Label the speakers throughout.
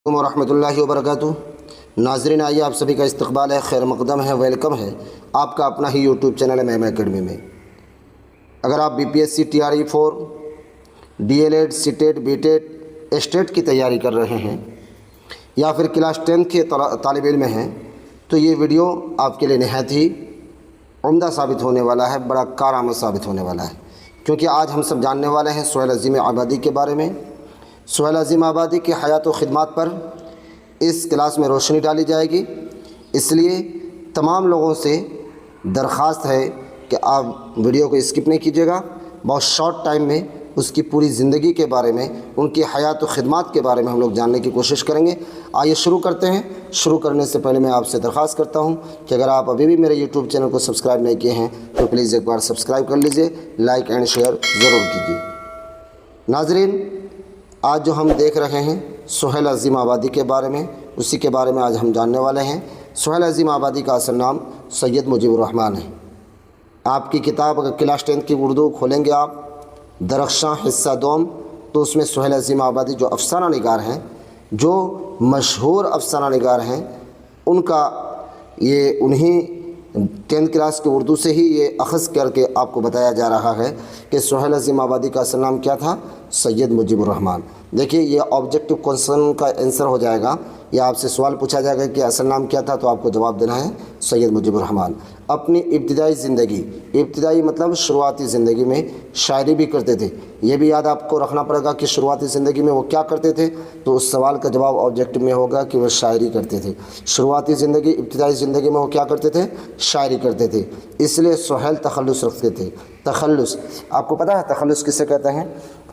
Speaker 1: ورحمۃ اللہ وبرکاتہ۔ ناظرین، آئیے آپ سبھی کا استقبال ہے، خیر مقدم ہے، ویلکم ہے آپ کا اپنا ہی یوٹیوب چینل ہے میم اکیڈمی میں۔ اگر آپ BPSC TRE4 DLED CTET BTET state کی تیاری کر رہے ہیں یا پھر کلاس 10 کے طالب علم ہیں تو یہ ویڈیو آپ کے لیے نہایت ہی عمدہ ثابت ہونے والا ہے، بڑا کارآمد ثابت ہونے والا ہے، کیونکہ آج ہم سب جاننے والے ہیں سہیل عظیم آبادی کے بارے میں۔ سہیل عظیم آبادی کی حیات و خدمات پر اس کلاس میں روشنی ڈالی جائے گی، اس لیے تمام لوگوں سے درخواست ہے کہ آپ ویڈیو کو اسکپ نہیں کیجیے گا۔ بہت شارٹ ٹائم میں اس کی پوری زندگی کے بارے میں، ان کی حیات و خدمات کے بارے میں ہم لوگ جاننے کی کوشش کریں گے۔ آئیے شروع کرتے ہیں۔ شروع کرنے سے پہلے میں آپ سے درخواست کرتا ہوں کہ اگر آپ ابھی بھی میرے یوٹیوب چینل کو سبسکرائب نہیں کیے ہیں تو پلیز ایک بار سبسکرائب کر لیجئے، لائک اینڈ شیئر ضرور کیجیے۔ ناظرین، آج جو ہم دیکھ رہے ہیں سہیل عظیم آبادی کے بارے میں، اسی کے بارے میں آج ہم جاننے والے ہیں۔ سہیل عظیم آبادی کا اصل نام سید مجیب الرحمن ہے۔ آپ کی کتاب اگر کلاس 10 کی اردو کھولیں گے آپ، درخشاں حصہ دوم، تو اس میں سہیل عظیم آبادی جو افسانہ نگار ہیں، جو مشہور افسانہ نگار ہیں، ان کا انہیں 10 کلاس کی اردو سے ہی یہ اخذ کر کے آپ کو بتایا جا رہا ہے کہ سہیل عظیم آبادی کا اصل نام کیا تھا؟ سید مجیب الرحمن۔ دیکھیے، یہ آبجیکٹو کوسچن کا آنسر ہو جائے گا، یا آپ سے سوال پوچھا جائے گا کہ اصل نام کیا تھا، تو آپ کو جواب دینا ہے سید مجیب الرحمن۔ اپنی ابتدائی زندگی، ابتدائی مطلب شروعاتی زندگی میں شاعری بھی کرتے تھے۔ یہ بھی یاد آپ کو رکھنا پڑے گا کہ شروعاتی زندگی میں وہ کیا کرتے تھے، تو اس سوال کا جواب آبجیکٹو میں ہوگا کہ وہ شاعری کرتے تھے۔ شروعاتی زندگی، ابتدائی زندگی میں وہ کیا کرتے تھے؟ شاعری کرتے تھے، اس لیے سہیل تخلص رکھتے تھے۔ تخلص، آپ کو پتہ ہے تخلص کسے کہتے ہیں؟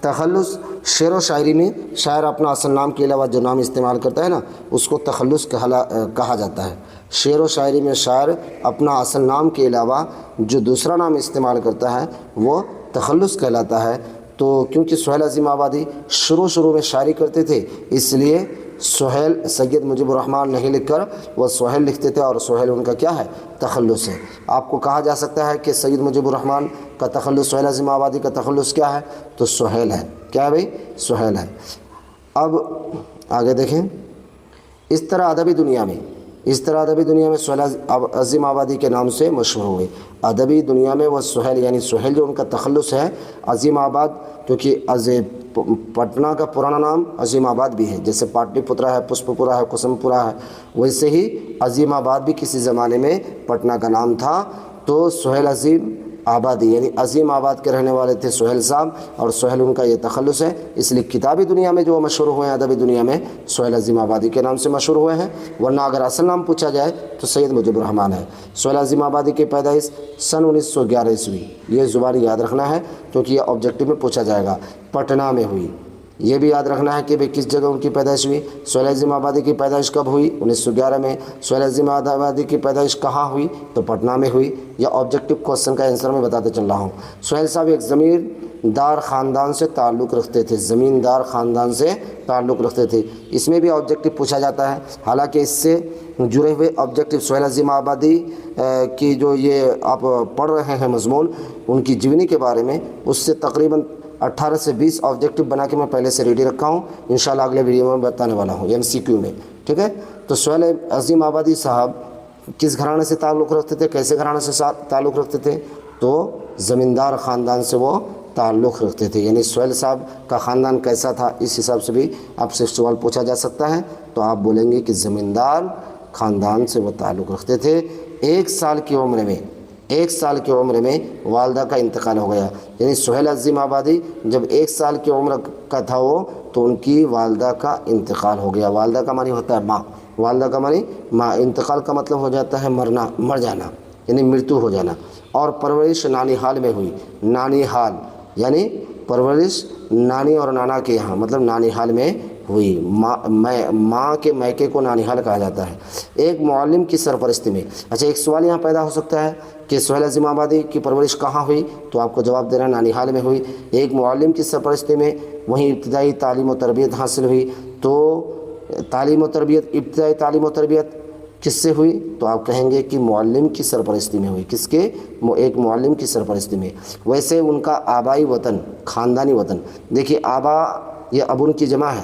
Speaker 1: تخلص شعر و شاعری میں شاعر اپنا اصل نام کے علاوہ جو نام استعمال کرتا ہے نا، اس کو تخلص کہا جاتا ہے۔ شعر و شاعری میں شاعر اپنا اصل نام کے علاوہ جو دوسرا نام استعمال کرتا ہے وہ تخلص کہلاتا ہے۔ تو کیونکہ سہیل عظیم آبادی شروع میں شاعری کرتے تھے، اس لیے سہیل سید مجیب الرحمن نہیں لکھ کر وہ سہیل لکھتے تھے، اور سہیل ان کا کیا ہے؟ تخلص ہے۔ آپ کو کہا جا سکتا ہے کہ سید مجیب الرحمن کا تخلص، سہیل عظیم آبادی کا تخلص کیا ہے؟ تو سہیل ہے۔ کیا ہے بھائی؟ سہیل ہے۔ اب آگے دیکھیں، اس طرح ادبی دنیا میں سہیل عظیم آبادی کے نام سے مشہور ہوئے۔ ادبی دنیا میں وہ سہیل، یعنی سہیل جو ان کا تخلص ہے، عظیم آباد، کیونکہ پٹنہ کا پرانا نام عظیم آباد بھی ہے، جیسے پاٹلی پترا ہے، پشپ پورا ہے، کسم پورا ہے، ویسے ہی عظیم آباد بھی کسی زمانے میں پٹنہ کا نام تھا۔ تو سہیل عظیم آبادی یعنی عظیم آباد کے رہنے والے تھے سہیل صاحب، اور سہیل ان کا یہ تخلص ہے، اس لیے کتابی دنیا میں جو مشہور ہوئے ہیں، ادبی دنیا میں سہیل عظیم آبادی کے نام سے مشہور ہوئے ہیں، ورنہ اگر اصل نام پوچھا جائے تو سید مجیب الرحمن ہے۔ سہیل عظیم آبادی کی پیدائش سن 1911 یہ زبانی یاد رکھنا ہے کیونکہ یہ آبجیکٹو میں پوچھا جائے گا، پٹنہ میں ہوئی۔ یہ بھی یاد رکھنا ہے کہ بھئی کس جگہ ان کی پیدائش ہوئی۔ سہیل عظیم آبادی کی پیدائش کب ہوئی؟ 1911 میں۔ سہیل عظیم آبادی کی پیدائش کہاں ہوئی؟ تو پٹنہ میں ہوئی۔ یہ آبجیکٹو کوسچن کا آنسر میں بتاتے چل رہا ہوں۔ سہیل صاحب ایک زمیندار خاندان سے تعلق رکھتے تھے، زمیندار خاندان سے تعلق رکھتے تھے۔ اس میں بھی آبجیکٹو پوچھا جاتا ہے، حالانکہ اس سے جڑے ہوئے آبجیکٹو سہیل عظیم آبادی کی جو یہ آپ پڑھ رہے ہیں مضمون، ان کی جیونی کے بارے میں، اس سے تقریباً 18 سے 20 آبجیکٹو بنا کے میں پہلے سے ریڈی رکھا ہوں، انشاءاللہ اگلے ویڈیو میں بتانے والا ہوں MCQ میں، ٹھیک ہے؟ تو سہیل عظیم آبادی صاحب کس گھرانے سے تعلق رکھتے تھے، کیسے گھرانے سے تعلق رکھتے تھے؟ تو زمیندار خاندان سے وہ تعلق رکھتے تھے، یعنی سہیل صاحب کا خاندان کیسا تھا، اس حساب سے بھی آپ سے سوال پوچھا جا سکتا ہے، تو آپ بولیں گے کہ زمیندار خاندان سے وہ تعلق رکھتے تھے۔ 1 سال کی عمر میں والدہ کا انتقال ہو گیا، یعنی سہیل عظیم آبادی جب 1 سال کی عمر کا تھا وہ، تو ان کی والدہ کا انتقال ہو گیا۔ والدہ کا معنی ہوتا ہے ماں، والدہ کا معنی ماں، انتقال کا مطلب ہو جاتا ہے مرنا، مر جانا، یعنی مرتو ہو جانا۔ اور پرورش نانی حال میں ہوئی۔ نانی حال یعنی پرورش نانی اور نانا کے یہاں، مطلب نانی حال میں ہوئی۔ ماں کے میکے کو نانی حال کہا جاتا ہے۔ ایک معلم کی سرپرستی میں، اچھا ایک سوال یہاں پیدا ہو سکتا ہے کہ سہیل عظیم آبادی کی پرورش کہاں ہوئی، تو آپ کو جواب دینا نانی حال میں ہوئی۔ ایک معلم کی سرپرستی میں وہیں ابتدائی تعلیم و تربیت حاصل ہوئی، تو ابتدائی تعلیم و تربیت کس سے ہوئی؟ تو آپ کہیں گے کہ معلم کی سرپرستی میں ہوئی۔ کس کے؟ ایک معلم کی سرپرستی میں۔ ویسے ان کا آبائی وطن، خاندانی وطن، دیکھیے آبا یہ ابن کی جمع ہے،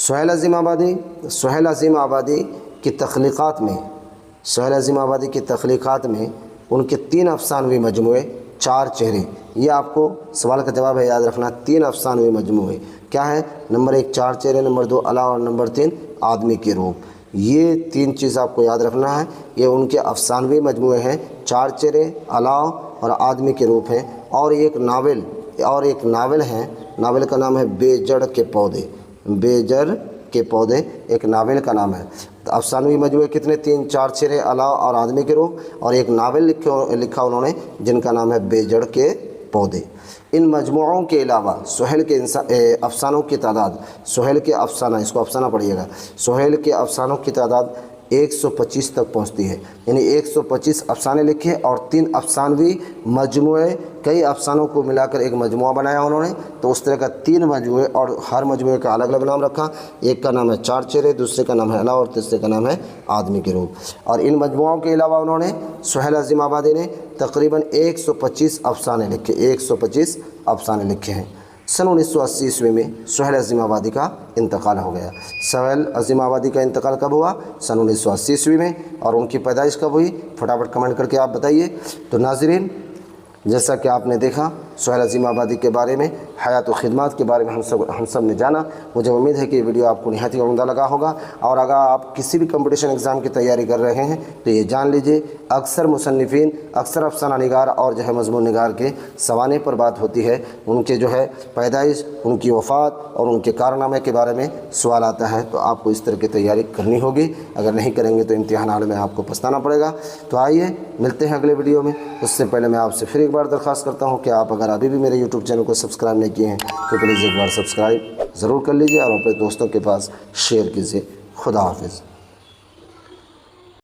Speaker 1: سہیل عظیم آبادی کی تخلیقات میں سہیل عظیم آبادی کی تخلیقات میں ان کے 3 افسانوی مجموعے 4 چہرے، یہ آپ کو سوال کا جواب ہے، یاد رکھنا 3 افسانوی مجموعے کیا ہے؟ نمبر 1 4 چہرے، نمبر 2 الا اور نمبر 3 آدمی کے روپ۔ یہ 3 چیز آپ کو یاد رکھنا ہے، یہ ان کے افسانوی مجموعے ہیں، 4 چہرے، الا اور آدمی کے روپ ہیں، اور ایک ناول ہے، ناول کا نام ہے بے جڑ کے پودے، بے جڑ کے پودے ایک ناول کا نام ہے۔ افسانوی مجموعے کتنے؟ 3 4 چہرے، الا اور آدمی کے روپ، اور ایک ناول لکھا انہوں نے جن کا نام ہے بے جڑ کے پودے۔ ان مجموعوں کے علاوہ سہیل کے افسانوں کی تعداد، سہیل کے افسانہ، اس کو افسانہ پڑھیے گا، سہیل کے افسانوں کی تعداد 125 تک پہنچتی ہے، یعنی 125 افسانے لکھے اور 3 افسانوی مجموعے، کئی افسانوں کو ملا کر ایک مجموعہ بنایا انہوں نے، تو اس طرح کا 3 مجموعے، اور ہر مجموعے کا الگ الگ نام رکھا، ایک کا نام ہے 4 چہرے، دوسرے کا نام ہے الا اور تیسرے کا نام ہے آدمی کے روپ۔ اور ان مجموعوں کے علاوہ انہوں نے سہیل عظیم آبادی نے تقریباً 125 افسانے لکھے، 125 افسانے لکھے ہیں۔ سن 1980 عیسوی میں سہیل عظیم آبادی کا انتقال ہو گیا۔ سہیل عظیم آبادی کا انتقال کب ہوا؟ سن 1980 عیسوی میں۔ اور ان کی پیدائش کب ہوئی؟ فٹافٹ کمنٹ کر کے آپ بتائیے۔ تو ناظرین، جیسا کہ آپ نے دیکھا سہیل عظیم آبادی کے بارے میں، حیات و خدمات کے بارے میں ہم سب نے جانا۔ مجھے امید ہے کہ یہ ویڈیو آپ کو نہایت ہی عمدہ لگا ہوگا، اور اگر آپ کسی بھی کمپٹیشن ایگزام کی تیاری کر رہے ہیں تو یہ جان لیجئے، اکثر مصنفین، اکثر افسانہ نگار اور مضمون نگار کے سوانح پر بات ہوتی ہے، ان کے پیدائش، ان کی وفات اور ان کے کارنامے کے بارے میں سوال آتا ہے، تو آپ کو اس طرح کی تیاری کرنی ہوگی۔ اگر نہیں کریں گے تو امتحان حال میں آپ کو پچھتانا پڑے گا۔ تو آئیے ملتے ہیں اگلے ویڈیو میں۔ اس سے پہلے میں آپ سے پھر ایک بار درخواست کرتا ہوں کہ آپ اگر ابھی بھی میرے یوٹیوب چینل کو سبسکرائب نہیں کیے ہیں تو پلیز ایک بار سبسکرائب ضرور کر لیجیے اور اپنے دوستوں کے پاس شیئر کیجیے۔ خدا حافظ۔